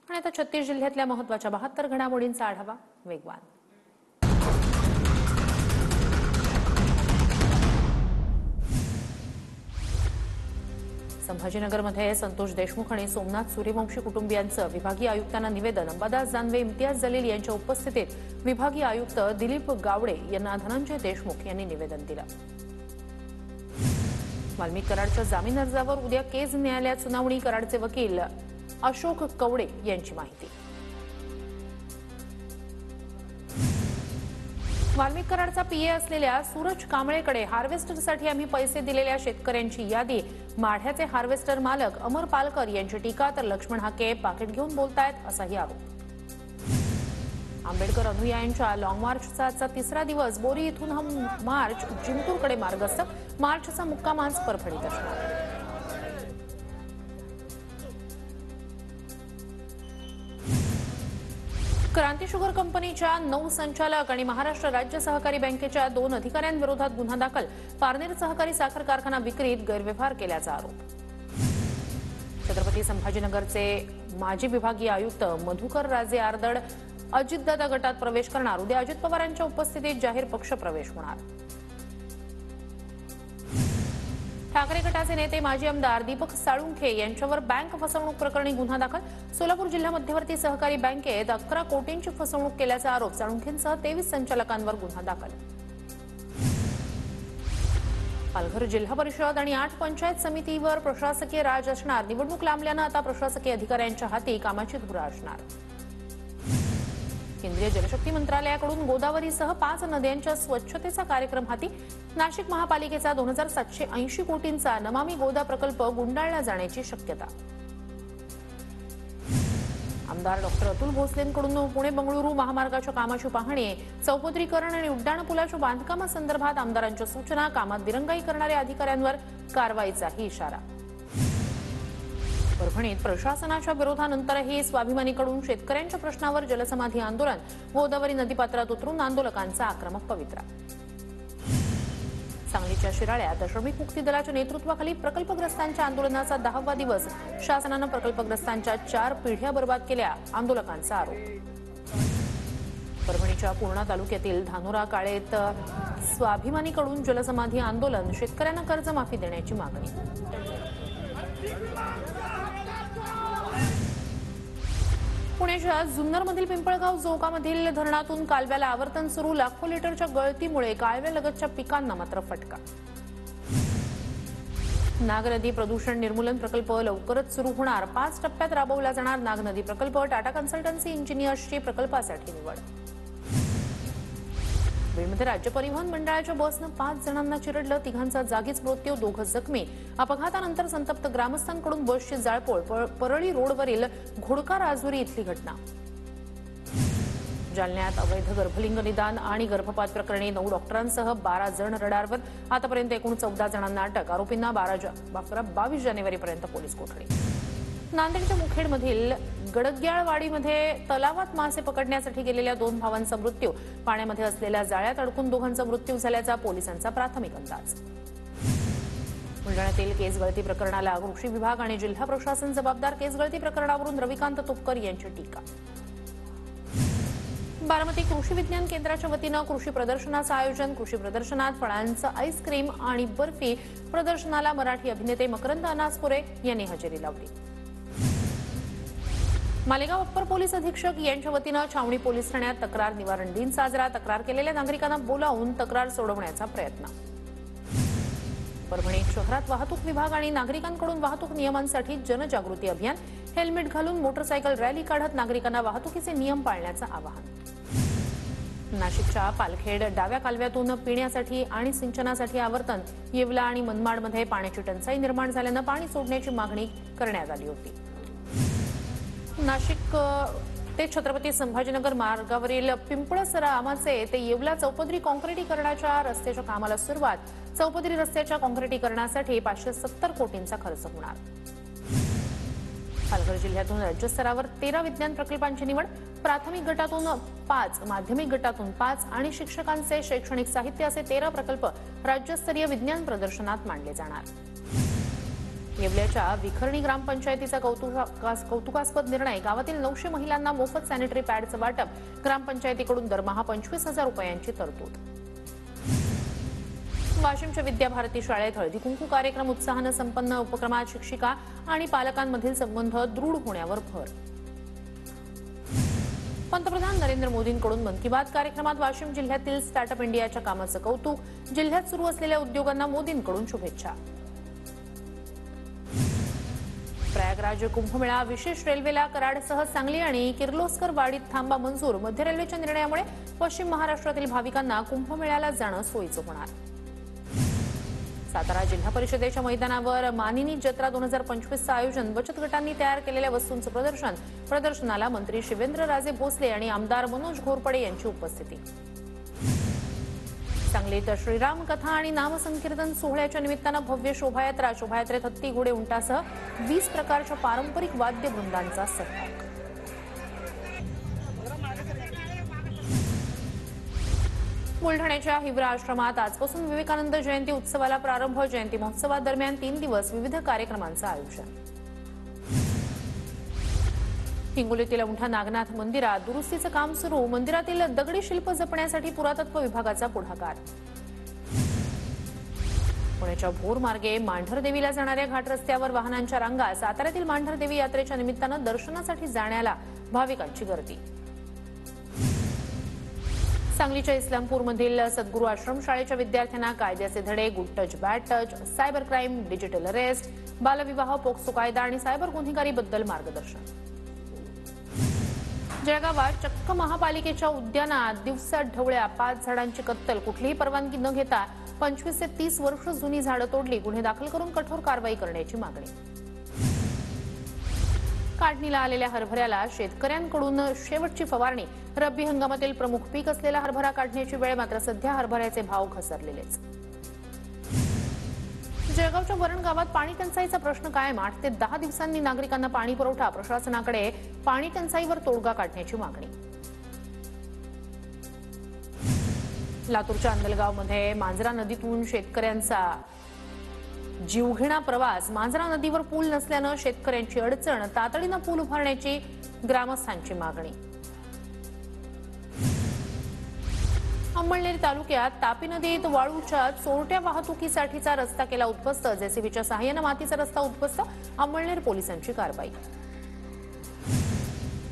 आणि आता 36 जिल्ह्यातल्या महत्त्वाच्या 72 घडामोडींचा आढावा वेगवान। संभाजीनगरमध्ये संतोष देशमुख आणि सोमनाथ सूर्यवंशी कुटुंबियांचं विभागीय आयुक्तांना निवेदन। अंबादास दानवे, इम्तियाज जलील यांच्या उपस्थितीत विभागीय आयुक्त दिलीप गावडे यांना धनंजय देशमुख यांनी निवेदन दिलं। वाल्मिक कराडच्या जामीन अर्जावर उद्या केज न्यायालयात सुनावणी। कराडचे वकील अशोक कवडे यांची माहिती। वाल्मिक कराडचा पीए असलेल्या सूरज कांबळेकडे हार्वेस्टरसाठी आम्ही पैसे दिलेल्या शेतकऱ्यांची यादी। माढ्याचे हार्वेस्टर मालक अमर पालकर यांची टीका, तर लक्ष्मण हाके पाकिट घेऊन बोलतायत असाही आरोप। आंबेडकर अनुयायांच्या लॉंग मार्चचा आजचा तिसरा दिवस। बोरी इथून हा मार्च जिंतूरकडे मार्गस्थ। मार्चचा मुक्काम आज परभणीत असणार। क्रांती शुगर कंपनीच्या 9 संचालक आणि महाराष्ट्र राज्य सहकारी बँकेच्या 2 अधिकाऱ्यांविरोधात गुन्हा दाखल। पारनेर सहकारी साखर कारखाना विक्रीत गैरव्यवहार केल्याचा आरोप। छत्रपती संभाजीनगरचे माजी विभागीय आयुक्त मधुकर राजे आर्दड अजितदादा गटात प्रवेश करणार। उद्या अजित पवारांच्या उपस्थितीत जाहीर पक्ष प्रवेश होणार। ठाकरे गटाचे नेते माजी आमदार दीपक साळुंखे यांच्यावर बँक फसवणूक प्रकरणी गुन्हा दाखल। सोलापूर जिल्हा मध्यवर्ती सहकारी बँकेत 11 कोटींची फसवणूक केल्याचा आरोप। साळुंखेंसह 23 संचालकांवर गुन्हा दाखल। पालघर जिल्हा परिषद आणि 8 पंचायत समितीवर प्रशासकीय राज असणार। निवडणूक लांबल्यानं आता प्रशासकीय अधिकाऱ्यांच्या हाती कामाची धुरा असणार। केंद्रीय जलशक्ती मंत्रालयाकडून गोदावरीसह 5 नद्यांच्या स्वच्छतेचा कार्यक्रम हाती। नाशिक महापालिकेचा 2780 कोटींचा नमामि गोदा प्रकल्प गुंडाळला जाण्याची शक्यता। आमदार डॉक्टर अतुल भोसलेंकडून पुणे बंगळुरू महामार्गाच्या कामाची पाहणी। चौपदरीकरण आणि उड्डाणपुलाच्या बांधकामासंदर्भात आमदारांच्या सूचना। कामात दिरंगाई करणाऱ्या अधिकाऱ्यांवर कारवाईचाही इशारा। परभणीत प्रशासनाच्या विरोधानंतरही स्वाभिमानीकडून शेतकऱ्यांच्या प्रश्नावर जलसमाधी आंदोलन। गोदावरी नदीपात्रात उतरून आंदोलकांचा आक्रमक पवित्रा। सांगलीच्या शिराळ्यात श्रमिक मुक्ती दलाच्या नेतृत्वाखाली प्रकल्पग्रस्तांच्या आंदोलनाचा 10वा दिवस। शासनानं प्रकल्पग्रस्तांच्या 4 पिढ्या बर्बाद केल्या, आंदोलकांचा आरोप। परभणीच्या पूर्णा तालुक्यातील धानोरा काळेत स्वाभिमानीकडून जलसमाधी आंदोलन। शेतकऱ्यांना कर्जमाफी देण्याची मागणी। पुण्याच्या जुन्नरमधील पिंपळगाव जोगामधील धरणातून कालव्याला आवर्तन सुरू। लाखो लिटरच्या गळतीमुळे कालव्यालगतच्या पिकांना मात्र फटका। नाग नदी प्रदूषण निर्मूलन प्रकल्प लवकरच सुरू होणार। 5 टप्प्यात राबवला जाणार नाग नदी प्रकल्प। टाटा कन्सल्टन्सी इंजिनियर्सची प्रकल्पासाठी निवड। बीडमध्ये राज्य परिवहन मंडळाच्या बसनं 5 जणांना चिरडलं। 3घांचा जागीच मृत्यू, 2 जखमी। अपघातानंतर संतप्त ग्रामस्थांकडून बसची जाळपोळ। परळी रोडवरील घोडका राजुरी इथली घटना। जालन्यात अवैध गर्भलिंग निदान आणि गर्भपात प्रकरणी 9 डॉक्टरांसह 12 जण रडारवर। आतापर्यंत एकूण 14 जणांना अटक। आरोपींना 22 जानेवारीपर्यंत पोलीस कोठडी। नांदेडच्या मुखेडमधील गडग्याळवाडीमध्ये तलावात मासे पकडण्यासाठी गेलेल्या 2 भावांचा मृत्यू। पाण्यामध्ये असलेल्या जाळ्यात अडकून 2घांचा मृत्यू झाल्याचा पोलिसांचा प्राथमिक अंदाज। बुलढाण्यातील केस गळती प्रकरणाला कृषी विभाग आणि जिल्हा प्रशासन जबाबदार। केस गळती प्रकरणावरून रविकांत तुपकर यांची टीका। बारामती कृषी विज्ञान केंद्राच्या वतीनं कृषी प्रदर्शनाचं आयोजन। कृषी प्रदर्शनात फळांचं आईस्क्रीम आणि बर्फी प्रदर्शनाला मराठी अभिनेते मकरंद अनासपुरे यांनी हजेरी लावली। मालेगाव अप्पर पोलीस अधीक्षक यांच्या वतीनं छावणी पोलीस ठाण्यात तक्रार निवारण दिन साजरा। तक्रार केलेल्या नागरिकांना बोलावून तक्रार सोडवण्याचा प्रयत्न। परभणीत शहरात वाहतूक विभाग आणि नागरिकांकडून वाहतूक नियमांसाठी जनजागृती अभियान। हेल्मेट घालून मोटरसायकल रॅली काढत नागरिकांना वाहतुकीचे नियम पाळण्याचं आवाहन। नाशिकच्या पालखेड डाव्या कालव्यातून पिण्यासाठी आणि सिंचनासाठी आवर्तन। येवला आणि मनमाडमध्ये पाण्याची टंचाई निर्माण झाल्यानं पाणी सोडण्याची मागणी करण्यात आली होती। नाशिक ते छत्रपती संभाजीनगर मार्गावरील पिंपळसरा आमाचे ते येवला चौपदरी काँक्रिटीकरणाच्या रस्त्याच्या कामाला सुरुवात। चौपदरी रस्त्याच्या काँक्रिटीकरणासाठी 570 कोटींचा खर्च होणार। पालघर जिल्ह्यातून राज्यस्तरावर 13 विज्ञान प्रकल्पांची निवड, प्राथमिक गटातून 5, माध्यमिक गटातून 5 आणि शिक्षकांचे शैक्षणिक साहित्य असे 13 प्रकल्प राज्यस्तरीय विज्ञान प्रदर्शनात मांडले जाणार. येवल्याच्या विखर्णी ग्रामपंचायतीचा कौतुकास्पद निर्णय. गावातील 900 महिलांना मोफत सॅनिटरी पॅडचं वाटप, ग्रामपंचायतीकडून दरमहा 25,000 रुपयांची तरतूद. वाशिमच्या विद्याभारती शाळेत हळदी कुंकू कार्यक्रम उत्साहानं संपन्न. उपक्रमात शिक्षिका आणि पालकांमधील संबंध दृढ होण्यावर भर. पंतप्रधान नरेंद्र मोदींकडून मन की बात कार्यक्रमात वाशिम जिल्ह्यातील स्टार्टअप इंडियाच्या कामाचं कौतुक. जिल्ह्यात सुरू असलेल्या उद्योगांना मोदींकडून शुभेच्छा. प्रयागराज कुंभमेळा. विशेष रेल्वेला कराडसह सांगली आणि किर्लोस्कर वाडीत थांबा मंजूर. मध्य रेल्वेच्या निर्णयामुळे पश्चिम महाराष्ट्रातील भाविकांना कुंभमेळ्याला जाणं सोयीचं होणार. सातारा जिल्हा परिषदेच्या मैदानावर मानिनी जत्रा 2025चं आयोजन. बचत गटांनी तयार केलेल्या वस्तूंचं प्रदर्शन. प्रदर्शनाला मंत्री शिवेंद्रराजे भोसले आणि आमदार मनोज घोरपडे यांची उपस्थिती. सांगलीत श्रीराम कथा आणि नामसंकीर्तन सोहळ्याच्या निमित्तानं भव्य शोभायात्रा. शोभायात्रेत हत्ती, घोडे, उंटासह 20 प्रकारच्या पारंपरिक वाद्यवृंदांचा सहभाग. बुलढाण्याच्या हिवरा आश्रमात आजपासून विवेकानंद जयंती उत्सवाला प्रारंभ. जयंती महोत्सवादरम्यान 3 दिवस विविध कार्यक्रमांचं आयोजन. हिंगोलीतील औंढा नागनाथ मंदिरात दुरुस्तीचं काम सुरू. मंदिरातील दगडी शिल्प जपण्यासाठी पुरातत्व विभागाचा पुढाकार. पुण्याच्या भोर मार्गे मांढरदेवीला जाणाऱ्या घाट रस्त्यावर वाहनांच्या रांगा. साताऱ्यातील मांढरदेवी यात्रेच्या निमित्तानं दर्शनासाठी जाण्याला भाविकांची गर्दी. सांगलीच्या इस्लामपूरमधील सद्गुरू आश्रम शाळेच्या विद्यार्थ्यांना कायद्याचे धडे. Good touch, bad touch, cyber crime, digital arrest, बालविवाह, पोक्सो कायदा आणि सायबर गुन्हेगारीबद्दल मार्गदर्शन. जळगावात चक्क महापालिकेच्या उद्यानात दिवसा ढवळ्या 5 झाडांची कत्तल. कुठलीही परवानगी न घेता 25 ते 30 वर्ष जुनी झाडं तोडली. गुन्हे दाखल करून कठोर कारवाई करण्याची मागणी. काढणीला आलेल्या हरभऱ्याला शेतकऱ्यांकडून शेवटची फवारणी. रब्बी हंगामातील प्रमुख पीक असलेला हरभरा काढण्याची वेळ. मात्र सध्या हरभऱ्याचे भाव घसरलेलेच. जळगावच्या वरण गावात पाणी टंचाईचा प्रश्न कायम. 8 ते 10 दिवसांनी नागरिकांना पाणी पुरवठा. प्रशासनाकडे पाणी टंचाईवर तोडगा काढण्याची मागणी. लातूरच्या अंदलगावमध्ये मांजरा नदीतून शेतकऱ्यांचा जीवघेणा प्रवास. मांजरा नदीवर पूल नसल्यानं शेतकऱ्यांची अडचण. तातडीनं पूल उभारण्याची ग्रामस्थांची मागणी. अंमळनेर तालुक्यात तापी नदीत वाळूच्या चोरट्या वाहतुकीसाठीचा रस्ता केला उद्ध्वस्त. जेसीबीच्या सहाय्यानं मातीचा रस्ता उद्ध्वस्त. अंमळनेर पोलिसांची कारवाई.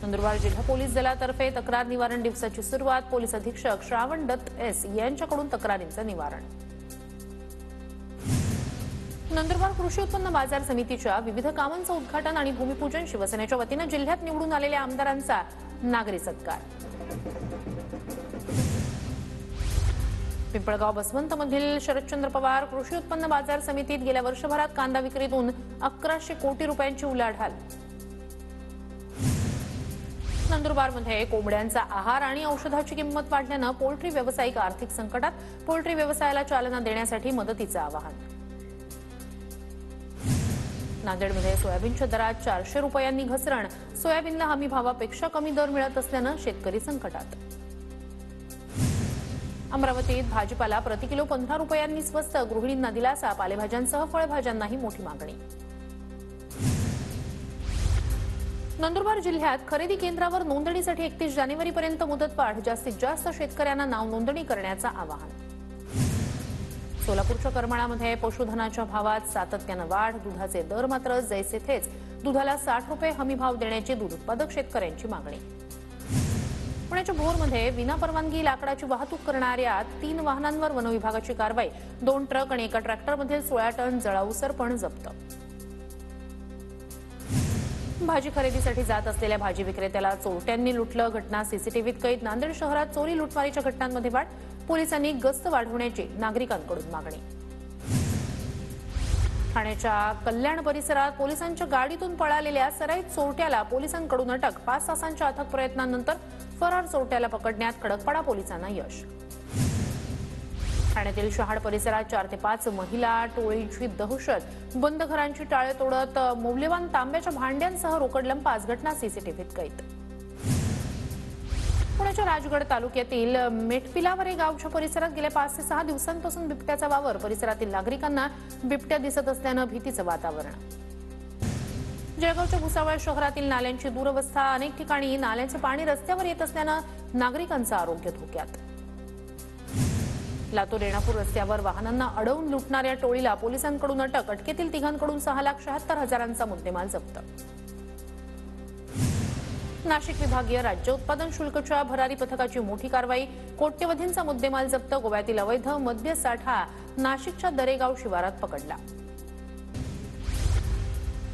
नंदुरबार जिल्हा पोलीस दलातर्फे तक्रार निवारण दिवसाची सुरुवात. पोलीस अधीक्षक श्रावण दत्त एस यांच्याकडून तक्रारींचं निवारण. नंदुरबार कृषी उत्पन्न बाजार समितीच्या विविध कामांचं उद्घाटन आणि भूमिपूजन. शिवसेनेच्या वतीनं जिल्ह्यात निवडून आलेल्या आमदारांचा नागरी सत्कार. पिंपळगाव बसवंतमधील शरदचंद्र पवार कृषी उत्पन्न बाजार समितीत गेल्या वर्षभरात कांदा विक्रीतून 1100 कोटी रुपयांची उलाढाल. नंदुरबारमध्ये कोंबड्यांचा आहार आणि औषधाची किंमत वाढल्यानं पोल्ट्री व्यावसायिक आर्थिक संकटात. पोल्ट्री व्यवसायाला चालना देण्यासाठी मदतीचं आवाहन. नांदेडमध्ये सोयाबीनच्या दरात 400 रुपयांनी घसरण. सोयाबीनला हमी भावापेक्षा कमी दर मिळत असल्यानं शेतकरी संकटात. अमरावतीत भाजीपाला प्रति किलो 15 रुपयांनी स्वस्त. गृहिणींना दिलासा. पालेभाज्यांसह फळभाज्यांनाही मोठी मागणी. नंदुरबार जिल्ह्यात खरेदी केंद्रावर नोंदणीसाठी 31 जानेवारीपर्यंत मुदतवाढ. जास्तीत जास्त शेतकऱ्यांना नाव नोंदणी करण्याचं आवाहन. सोलापूरच्या करमाळामध्ये पशुधनाच्या भावात सातत्यानं वाढ. दुधाचे दर मात्र जैसे थेच. दुधाला 60 रुपये हमी भाव देण्याची दूध उत्पादक शेतकऱ्यांची मागणी. पुण्याच्या भोरमध्ये विनापरवानगी लाकडाची वाहतूक करणाऱ्या 3 वाहनांवर वनविभागाची कारवाई. 2 ट्रक आणि एका ट्रॅक्टरमधील 16 टन जळाऊ सरपण जप्त. भाजी खरेदीसाठी जात असलेल्या भाजी विक्रेत्याला चोरट्यांनी लुटलं. घटना सीसीटीव्हीत कैद. नांदेड शहरात चोरी लुटमारीच्या घटनांमध्ये वाढ. पोलिसांनी गस्त वाढवण्याची नागरिकांकडून मागणी. ठाण्याच्या कल्याण परिसरात पोलिसांच्या गाडीतून पळालेल्या सराईत चोरट्याला पोलिसांकडून अटक. 5 तासांच्या अथक प्रयत्नांनंतर फरार चोरट्याला पकडण्यात खडकपाडा पोलिसांना यश. ठाण्यातील शहाड परिसरात 4 ते 5 महिला टोळीची दहशत. बंद घरांची टाळे तोडत मौल्यवान तांब्याच्या भांड्यांसह रोकड लंपास. घटना सीसीटीव्हीत कैद. पुण्याच्या राजगड तालुक्यातील मेटपिलावरे गावच्या परिसरात गेल्या 5 ते 6 दिवसांपासून बिबट्याचा वावर. परिसरातील नागरिकांना बिबट्या दिसत असल्यानं भीतीचं वातावरण. जळगावच्या भुसावळ शहरातील नाल्यांची दुरवस्था. अनेक ठिकाणी नाल्यांचे पाणी रस्त्यावर येत असल्यानं नागरिकांचं आरोग्य धोक्यात. लातूर रेणापूर रस्त्यावर वाहनांना अडवून लुटणाऱ्या टोळीला पोलिसांकडून अटक. अटकेतील तिघांकडून 6,76,000चा मुद्देमाल जप्त. नाशिक विभागीय राज्य उत्पादन शुल्कच्या भरारी पथकाची मोठी कारवाई. कोट्यवधींचा मुद्देमाल जप्त. गोव्यातील अवैध मद्य साठा नाशिकच्या दरेगाव शिवारात पकडला.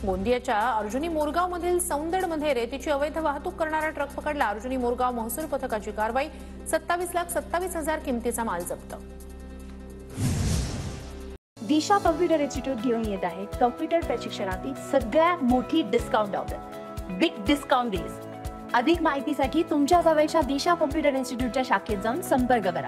गोंदियाच्या अर्जुनी मोरगावमधील सौंदडमध्ये रेतीची अवैध वाहतूक करणारा ट्रक पकडला. अर्जुनी मोरगाव महसूल पथकाची कारवाई. 27,27,000 किमतीचा माल जप्त. दिशा कॉम्प्युटर इन्स्टिट्यूट घेऊन येत आहे कॉम्प्युटर प्रशिक्षणातील सगळ्यात मोठी discount offer, big discount deals. अधिक माहितीसाठी तुमच्या जवळच्या दिशा कॉम्प्युटर इन्स्टिट्यूटच्या शाखेत जाऊन संपर्क करा.